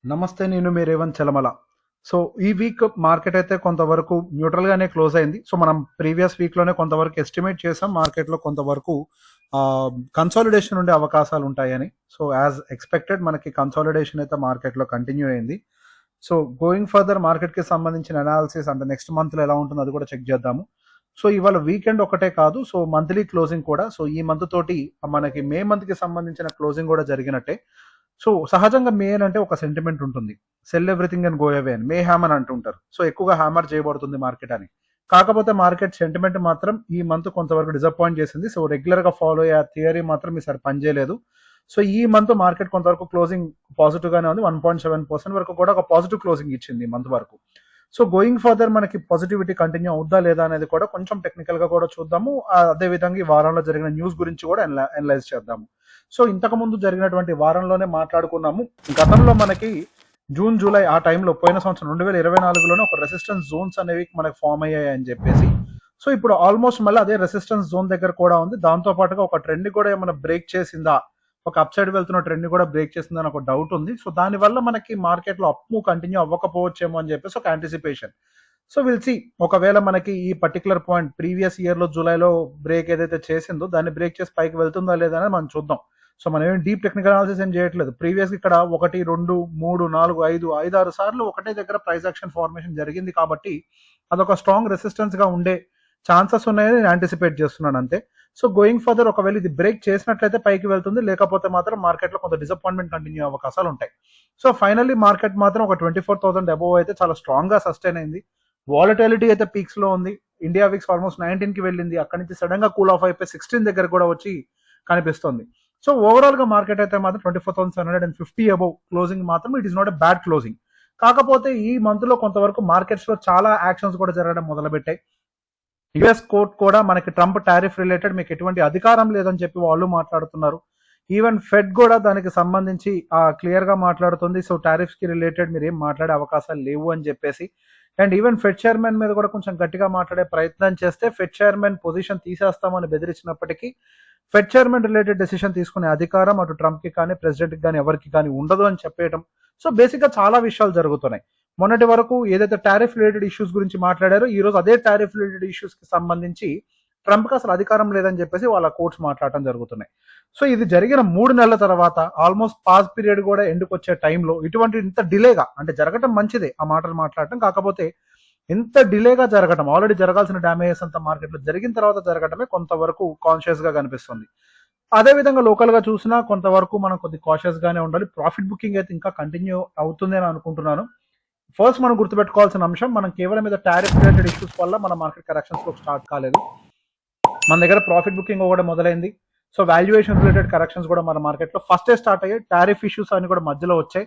నమస్తే. నేను మీ రేవంత్ చలమల. సో, ఈ వీక్ మార్కెట్ అయితే కొంతవరకు న్యూట్రల్‌గానే క్లోజ్ అయింది. సో, మనం ప్రీవియస్ వీక్‌లోనే కొంతవరకు ఎస్టిమేట్ చేసాం. మార్కెట్‌లో కొంతవరకు కన్సాలిడేషన్ ఉండే అవకాశాలుంటాయని. సో, యాజ్ ఎక్స్‌పెక్టెడ్ మనకి కన్సాలిడేషన్ అయితే మార్కెట్‌లో కంటిన్యూ అయింది. సో, గోయింగ్ ఫర్దర్ మార్కెట్‌కి సంబంధించిన అనాలిసిస్ అంటే నెక్స్ట్ మంత్‌లో ఎలా ఉంటుందో అది కూడా చెక్ చేద్దాము. సో, ఇవాళ వీకెండ్ ఒకటే కాదు. సో, మంత్లీ క్లోజింగ్ కూడా. సో, ఈ మంత్ తోటి మనకి మే మంత్‌కి సంబంధించిన క్లోజింగ్ కూడా జరిగినట్టే. సో, సహజంగా మే అంటే ఒక సెంటిమెంట్ ఉంటుంది. Cell everything and go away అని. మే హ్యామ్ అని అంటుంటారు. సో, ఎక్కువగా హ్యామర్ చేయబడుతుంది మార్కెట్ అని. కాకపోతే మార్కెట్ సెంటిమెంట్ మాత్రం ఈ మంత్ కొంతవరకు డిసప్పాయింట్ చేసింది. సో, రెగ్యులర్‌గా ఫాలో అయ్యే ఆ థియరీ మాత్రం ఈసారి పనిచేయలేదు. సో, ఈ మంత్ మార్కెట్ కొంతవరకు క్లోజింగ్ పాజిటివ్ గానే ఉంది. 1.7% వరకు కూడా ఒక పాజిటివ్ క్లోజింగ్ ఇచ్చింది ఈ మంత్ వరకు. సో, గోయింగ్ ఫర్దర్ మనకి పాజిటివిటీ కంటిన్యూ అవుద్దా లేదా అనేది కూడా కొంచెం టెక్నికల్ గా కూడా చూద్దాము. అదే విధంగా ఈ వారంలో జరిగిన న్యూస్ గురించి కూడా అనలైజ్ చేద్దాము. సో, ఇంతకు ముందు జరిగినటువంటి వారంలోనే మాట్లాడుకున్నాము. గతంలో మనకి జూన్, జూలై ఆ టైంలో పోయిన సంవత్సరం 2024లోనే ఒక రెసిస్టెన్స్ జోన్స్ అనేవి మనకి ఫామ్ అయ్యాయి అని చెప్పేసి. సో, ఇప్పుడు ఆల్మోస్ట్ మళ్ళీ అదే రెసిస్టెన్స్ జోన్ దగ్గర కూడా ఉంది. దాంతో పాటుగా ఒక ట్రెండ్ కూడా ఏమైనా బ్రేక్ చేసిందా, ఒక అప్ సైడ్ వెళ్తున్న ట్రెండ్ కూడా బ్రేక్ చేసిందని ఒక డౌట్ ఉంది. సో, దానివల్ల మనకి మార్కెట్ లో అప్ మూవ్ కంటిన్యూ అవ్వకపోవచ్చేమో అని చెప్పేసి ఒక యాంటిసిపేషన్. సో, విల్ సి ఒకవేళ మనకి ఈ పర్టికులర్ పాయింట్ ప్రీవియస్ ఇయర్ లో జూలైలో బ్రేక్ ఏదైతే చేసిందో దాన్ని బ్రేక్ చేసి పైకి వెళ్తుందా లేదా అనేది మనం చూద్దాం. సో, మనం ఏం డీప్ టెక్నికల్ అనాలిసిస్ ఏం చేయట్లేదు. ప్రీవియస్ ఇక్కడ 1, 2, 3, 4, 5, 6 సార్లు ఒకటే దగ్గర ప్రైస్ యాక్షన్ ఫార్మేషన్ జరిగింది కాబట్టి అదొక స్ట్రాంగ్ రెసిస్టెన్స్ గా ఉండే ఛాన్సెస్ ఉన్నాయని నేను యాంటిసిపేట్ చేస్తున్నాను అంతే. సో, గోయింగ్ ఫర్దర్ ఒకవేళ ఇది బ్రేక్ చేసినట్లయితే పైకి వెళ్తుంది, లేకపోతే మాత్రం మార్కెట్ లో కొంత డిసప్పాయింట్మెంట్ కంటిన్యూ అవకాశాలు ఉంటాయి. సో, ఫైనల్లీ మార్కెట్ మాత్రం ఒక 24,000 అబోవ్ అయితే చాలా స్ట్రాంగ్ గా సస్టైన్ అయింది. వాలటిలిటీ అయితే పీక్స్ లో ఉంది. ఇండియా విక్స్ ఆల్మోస్ట్ 19 కి వెళ్ళింది. అక్కడి నుంచి సడన్ గా కూల్ ఆఫ్ అయిపోయి 16 దగ్గర కూడా వచ్చి కనిపిస్తుంది. సో, ఓవరాల్ గా మార్కెట్ అయితే మాత్రం 24,750 అబోవ్ క్లోజింగ్ మాత్రం it is not a bad closing. కాకపోతే ఈ మంత్ లో కొంతవరకు మార్కెట్స్ లో చాలా యాక్షన్స్ కూడా జరగడం మొదలుపెట్టాయి. యుఎస్ కోర్ట్ కూడా మనకి ట్రంప్ టారిఫ్ రిలేటెడ్ మీకు ఎటువంటి అధికారం లేదని చెప్పి వాళ్ళు మాట్లాడుతున్నారు. ఈవెన్ ఫెడ్ కూడా దానికి సంబంధించి క్లియర్ గా మాట్లాడుతుంది. సో, టారిఫ్స్ కి రిలేటెడ్ మీరు ఏం మాట్లాడే అవకాశాలు లేవు అని చెప్పేసి. అండ్ ఈవెన్ ఫెడ్ చైర్మన్ మీద కూడా కొంచెం గట్టిగా మాట్లాడే ప్రయత్నం చేస్తే ఫెడ్ చైర్మన్ పొజిషన్ తీసేస్తామని బెదిరించినప్పటికీ ఫెడ్ చైర్మన్ రిలేటెడ్ డెసిషన్ తీసుకునే అధికారం అటు ట్రంప్ కి కానీ ప్రెసిడెంట్ కి కానీ ఎవరికి కానీ ఉండదు అని చెప్పేయడం. సో, బేసిక్ గా చాలా విషయాలు జరుగుతున్నాయి. మొన్నటి వరకు ఏదైతే టారిఫ్ రిలేటెడ్ ఇష్యూస్ గురించి మాట్లాడారో ఈ రోజు అదే టారిఫ్ రిలేటెడ్ ఇష్యూస్ కి సంబంధించి ట్రంప్ కి అసలు అధికారం లేదని చెప్పేసి వాళ్ళ కోర్ట్స్ మాట్లాడటం జరుగుతున్నాయి. సో, ఇది జరిగిన 3 నెలల తర్వాత ఆల్మోస్ట్ పాస్ పీరియడ్ కూడా ఎండుకు వచ్చే టైంలో ఇటువంటి ఇంత డిలేగా అంటే జరగటం మంచిదే ఆ మాటలు మాట్లాడటం. కాకపోతే ఇంత డిలేగా జరగటం, ఆల్రెడీ జరగాల్సిన డ్యామేజెస్ అంతా మార్కెట్ లో జరిగిన తర్వాత జరగటమే కొంతవరకు కాన్షియస్ గా కనిపిస్తుంది. అదే విధంగా లోకల్ గా చూసినా కొంతవరకు మనం కొద్ది కాషియస్ గానే ఉండాలి. ప్రాఫిట్ బుకింగ్ అయితే ఇంకా కంటిన్యూ అవుతుంది అని అనుకుంటున్నాను. ఫస్ట్ మనం గుర్తుపెట్టుకోవాల్సిన అంశం, మనం కేవలం మీద టారిఫ్ రిలేటెడ్ ఇష్యూస్ వల్ల మన మార్కెట్ కరెక్షన్స్ లో స్టార్ట్ కాలేదు. మన దగ్గర ప్రాఫిట్ బుకింగ్ కూడా మొదలైంది. సో, వాల్యుయేషన్ రిలేటెడ్ కరెక్షన్స్ కూడా మన మార్కెట్ లో ఫస్టే స్టార్ట్ అయ్యాయి. టారిఫ్ ఇష్యూస్ అని కూడా మధ్యలో వచ్చాయి.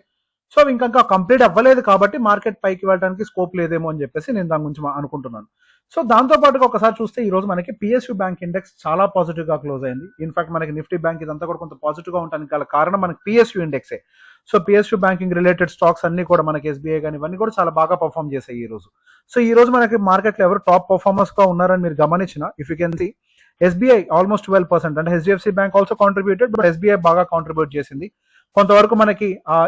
సో, అవి ఇంకా కంప్లీట్ అవ్వలేదు కాబట్టి మార్కెట్ పైకి వెళ్ళడానికి స్కోప్ లేదేమో అని చెప్పేసి నేను దాని గురించి అనుకుంటున్నాను. సో, దాంతో పాటుగా ఒకసారి చూస్తే ఈ రోజు మనకి పిఎస్యూ బ్యాంక్ ఇండెక్స్ చాలా పాజిటివ్ గా క్లోజ్ అయింది. ఇన్ఫాక్ట్ మనకి నిఫ్టీ బ్యాంక్ ఇదంతా కూడా కొంత పాజిటివ్ గా ఉండడానికి గల కారణం మనకి పిఎస్యూ ఇండెక్సే. So, PSU banking related stocks అన్ని కూడా మనకి ఎస్బీఐ కానీ ఇవన్నీ కూడా చాలా బాగా పర్ఫామ్ చేశాయి ఈ రోజు. సో, ఈ రోజు మనకి మార్కెట్ లో ఎవరు టాప్ పర్ఫార్మర్స్ గా ఉన్నారని మీరు గమనించిన, if you can see SBI almost 12% అంటే HDFC bank also contributed, but SBI బాగా కాంట్రిబ్యూట్ చేసింది. కొంతవరకు మనకి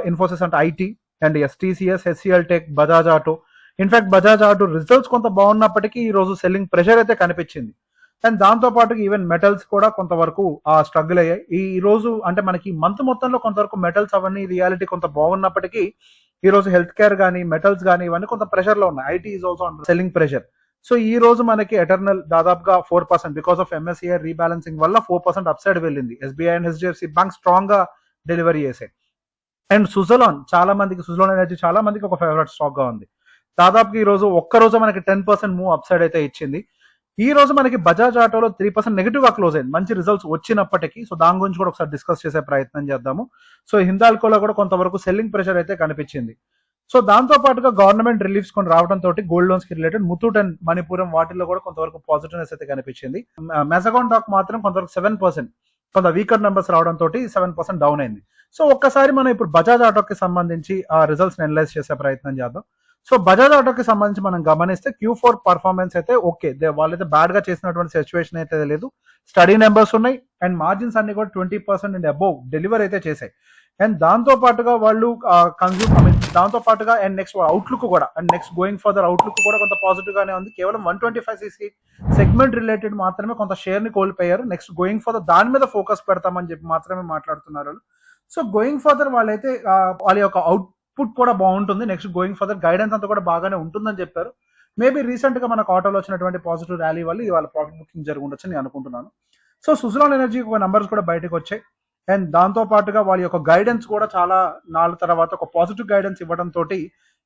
ఇన్ఫోసిస్ అంటే IT and TCS, HCL Tech, Bajaj Auto. In fact Bajaj Auto results కొంత బాగున్నప్పటికీ ఈ రోజు సెల్లింగ్ ప్రెషర్ అయితే కనిపించింది. అండ్ దాంతో పాటు ఈవెన్ మెటల్స్ కూడా కొంతవరకు స్ట్రగుల్ అయ్యాయి. ఈ రోజు అంటే మనకి మంత్ మొత్తంలో కొంతవరకు మెటల్స్ అవన్నీ రియాలిటీ కొంత బాగున్నప్పటికీ ఈ రోజు హెల్త్ కేర్ కానీ మెటల్స్ కానీ ఇవన్నీ కొంత ప్రెషర్ లో ఉన్నాయి. IT is also under selling pressure. So, ఈ రోజు మనకి ఎటర్నల్ దాదాపుగా 4% బికాస్ ఆఫ్ ఎంఎస్సిఐ రీబ్యాలెన్సింగ్ వల్ల 4% అప్ సైడ్ వెళ్ళింది. SBI and HDFC bank strong గా డెలివరీ చేశాయి. అండ్ సుజలాన్ చాలా మందికి, సుజలాన్ ఎనర్జీ చాలా మందికి ఒక ఫేవరెట్ స్టాక్ గా ఉంది. దాదాపుగా ఈ రోజు ఒక్కరోజు మనకి 10% మూవ్ అప్ సైడ్ అయితే ఇచ్చింది. ఈ రోజు మనకి బజాజ్ ఆటోలో 3% నెగిటివ్ గా క్లోజ్ అయింది మంచి రిజల్ట్స్ వచ్చినప్పటికీ. సో, దాని గురించి కూడా ఒకసారి డిస్కస్ చేసే ప్రయత్నం చేద్దాము. సో, హిందాల్కోలో కూడా కొంతవరకు సెల్లింగ్ ప్రెషర్ అయితే కనిపించింది. సో, దాంతో పాటుగా గవర్నమెంట్ రిలీఫ్స్ కొన్ని రావడం తోటి గోల్డ్ లోన్స్ కి రిలేటెడ్ ముతూట్ అండ్ మణిపురం వాటిల్లో కూడా కొంతవరకు పాజిటివ్నెస్ అయితే కనిపించింది. మెజగాన్ డాక్ మాత్రం కొంతవరకు 7% కొంత వీకర్ నెంబర్స్ రావడం తోటి 7% డౌన్ అయింది. సో, ఒక్కసారి మనం ఇప్పుడు బజాజ్ ఆటోకి సంబంధించి ఆ రిజల్ట్స్ అనలైజ్ చేసే ప్రయత్నం చేద్దాం. సో, బజాజ్ ఆటోకి సంబంధించి మనం గమనిస్తే Q4 పర్ఫార్మెన్స్ అయితే ఓకే, వాళ్ళైతే బ్యాడ్ గా చేసినటువంటి సిచ్యువేషన్ అయితే లేదు. స్టడీ నెంబర్స్ ఉన్నాయి అండ్ మార్జిన్స్ అన్ని కూడా 20% అండ్ అబోవ్ డెలివర్ అయితే చేశాయి. అండ్ దాంతో పాటుగా వాళ్ళు కన్జ్యూమ్ దాంతో పాటుగా అండ్ నెక్స్ట్ అవుట్లుక్ కూడా and next going further outlook కూడా కొంత పాజిటివ్ గానే ఉంది. కేవలం 125cc సెగ్మెంట్ రిలేటెడ్ మాత్రమే కొంత షేర్ ని కోల్పోయారు. నెక్స్ట్ గోయింగ్ ఫర్దర్ దాని మీద ఫోకస్ పెడతామని చెప్పి మాత్రమే మాట్లాడుతున్నారు. సో గోయింగ్ ఫర్దర్ వాళ్ళైతే వాళ్ళ యొక్క అవుట్పుట్ కూడా బాగుంటుంది. నెక్స్ట్ గోయింగ్ ఫర్దర్ గైడెన్స్ అంతా కూడా బాగానే ఉంటుందని చెప్పారు. మేబీ రీసెంట్ గా మనకు ఆటోలో వచ్చినటువంటి పాజిటివ్ ర్యాలీ వల్ల వాళ్ళ ప్రాఫిట్ బుకింగ్ జరుగుండొచ్చు నేను అనుకుంటున్నాను. సో సుజలాన్ ఎనర్జీ ఒక నంబర్స్ కూడా బయటకు వచ్చాయి. అండ్ దాంతో పాటుగా వాళ్ళ యొక్క గైడెన్స్ కూడా చాలా నాళ్ళ తర్వాత ఒక పాజిటివ్ గైడెన్స్ ఇవ్వడం తోటి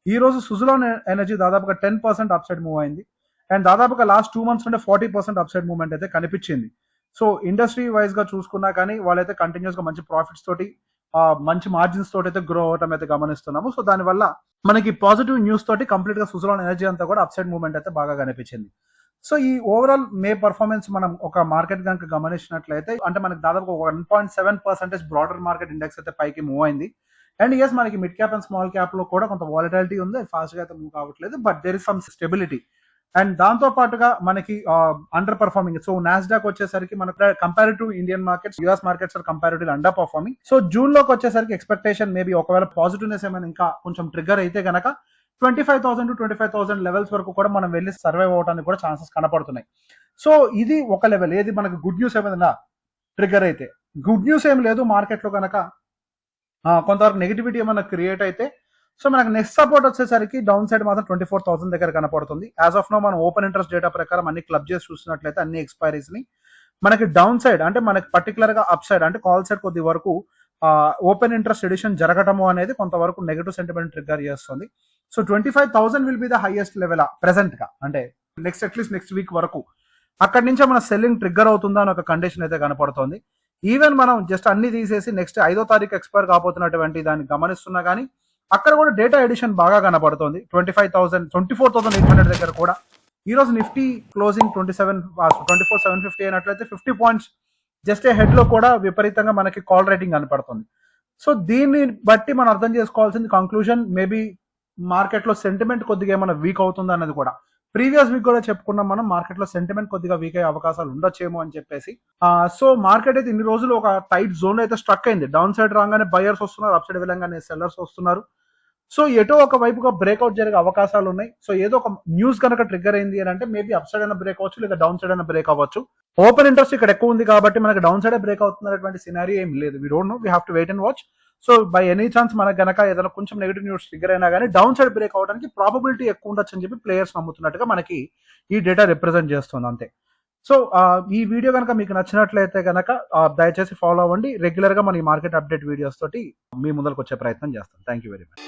ఈ రోజు సుజలాన్ ఎనర్జీ దాదాపుగా 10% అప్ సైడ్ మూవ్ అయింది. అండ్ దాదాపుగా లాస్ట్ 2 months నుండి 40% అప్ సైడ్ మూవ్మెంట్ అయితే కనిపించింది. సో ఇండస్ట్రీ వైజ్ గా చూసుకున్నా కానీ వాళ్ళైతే కంటిన్యూస్ గా మంచి ప్రాఫిట్స్ తోటి మంచి మార్జిన్స్ తోటి అయితే గ్రో అవడం అయితే గమనిస్తున్నాము. సో దానివల్ల మనకి పాజిటివ్ న్యూస్ తోటి కంప్లీట్ గా సుజలాన్ ఎనర్జీ అంతా కూడా అప్ సైడ్ మూవ్మెంట్ అయితే బాగా కనిపించింది. సో ఈ ఓవరాల్ మే పర్ఫార్మెన్స్ మనం ఒక మార్కెట్ కనుక గమనించినట్లయితే అంటే మనకి దాదాపు 1.7% బ్రాడర్ మార్కెట్ ఇండెక్స్ అయితే పైకి మూవ్ అయింది. అండ్ ఎస్ మనకి mid cap and small cap లో కూడా కొంత వాలటాలిటీ ఉంది, ఫాస్ట్ గా అయితే మూవ్ కావట్లేదు, but there is some stability. And దాంతో పాటుగా మనకి అండర్ పర్ఫార్మింగ్. సో నాస్డాక్ వచ్చేసరికి మనకు comparative Indian markets US markets are comparative under performing. So June లోకి వచ్చేసరికి ఎక్స్పెక్టేషన్ మేబీ ఒకవేళ పాజిటివ్నెస్ ఏమైనా ఇంకా కొంచెం ట్రిగ్గర్ అయితే గనక 25,000 to 25,000 లెవెల్స్ వరకు కూడా మనం వెళ్ళి సర్వైవ్ అవడానికి కూడా ఛాన్సెస్ కనపడుతున్నాయి. సో ఇది ఒక లెవెల్. ఏది మనకు గుడ్ న్యూస్ ఏమైనా ట్రిగ్గర్ అయితే. గుడ్ న్యూస్ ఏం లేదు మార్కెట్ లో కనుక కొంతవరకు నెగిటివిటీ ఏమైనా క్రియేట్ అయితే సో మనకు నెక్స్ట్ సపోర్ట్ వచ్చేసరికి డౌన్ సైడ్ మాత్రం 24,000 దగ్గర కనపడుతుంది. యాజ్ ఆఫ్ నో మనం ఓపెన్ ఇంట్రెస్ట్ డేటా ప్రకారం అన్ని క్లబ్ చేసి చూసినట్లయితే అన్ని ఎక్స్పైరీస్ ని మనకి డౌన్ సైడ్ అంటే మనకి పర్టికులర్ గా అప్ సైడ్ అంటే కాల్ సైడ్ కొద్ది వరకు ఓపెన్ ఇంట్రెస్ట్ ఎడిషన్ జరగటము అనేది కొంతవరకు నెగిటివ్ సెంటిమెంట్ ట్రిగ్గర్ చేస్తుంది. So 25,000 will be the highest level present గా అంటే నెక్స్ట్ అట్లీస్ట్ నెక్స్ట్ వీక్ వరకు అక్కడి నుంచి మన సెల్లింగ్ ట్రిగ్గర్ అవుతుందా అని ఒక కండిషన్ అయితే కనపడుతుంది. ఈవెన్ మనం జస్ట్ అన్ని తీసేసి నెక్స్ట్ 5వ తారీఖు ఎక్స్పైర్ కాబోతున్నటువంటి దాన్ని గమనిస్తున్నా కానీ అక్కడ కూడా డేటా ఎడిషన్ బాగా కనపడుతుంది. 24,800 దగ్గర కూడా ఈ రోజు నిఫ్టీ క్లోజింగ్ 24,750 అయినట్లయితే 50 పాయింట్స్ జస్ట్ హెడ్ లో కూడా విపరీతంగా మనకి కాల్ రేటింగ్ కనపడుతుంది. సో దీన్ని బట్టి మనం అర్థం చేసుకోవాల్సింది కంక్లూజన్ మేబీ మార్కెట్ లో సెంటిమెంట్ కొద్దిగా ఏమైనా వీక్ అవుతుంది అన్నది కూడా ప్రీవియస్ వీక్ కూడా చెప్పుకున్నాం మనం మార్కెట్ లో సెంటిమెంట్ కొద్దిగా వీక్ అయ్యే అవకాశాలు ఉండొచ్చేమో అని చెప్పేసి. సో మార్కెట్ అయితే ఇన్ని రోజులు ఒక టైట్ జోన్ అయితే స్ట్రక్ అయింది. డౌన్ సైడ్ రాగానే బయర్స్ వస్తున్నారు, అప్ సైడ్ వెళ్ళంగానే సెల్లర్స్ వస్తున్నారు. సో ఎటో ఒక వైపుగా బ్రేక్అవుట్ జరిగే అవకాశాలు ఉన్నాయి. సో ఏదో ఒక న్యూస్ కనుక ట్రిగ్గర్ అయింది అని అంటే మేబీ అప్ సైడ్ అయినా బ్రేక్ అవ్వచ్చు లేదా డౌన్ సైడ్ అయినా బ్రేక్ అవ్వచ్చు. ఓపెన్ ఇంట్రెస్ట్ ఇక్కడ ఎక్కువ ఉంది కాబట్టి మనకి డౌన్ సైడ్ బ్రేక్ అవుతున్నటువంటి సినారీ ఏం లేదు. We don't know, we have to wait and watch. So by any chance మనకు గనక ఏదైనా కొంచెం నెగిటివ్ న్యూస్ ట్రిగ్గర్ అయినా కానీ డౌన్ సైడ్ బ్రేక్ అవడానికి ప్రాబబిలిటీ ఎక్కువ ఉండొచ్చు అని చెప్పి ప్లేయర్స్ నమ్ముతున్నట్టుగా మనకి ఈ డేటా రిప్రజెంట్ చేస్తుంది అంతే. సో ఈ వీడియో కనుక మీకు నచ్చినట్లయితే కనుక దయచేసి ఫాలో అవ్వండి. రెగ్యులర్ గా మన ఈ మార్కెట్ అప్డేట్ వీడియోస్ తోటి మీ ముందరకు వచ్చే ప్రయత్నం చేస్తాం. Thank you very much.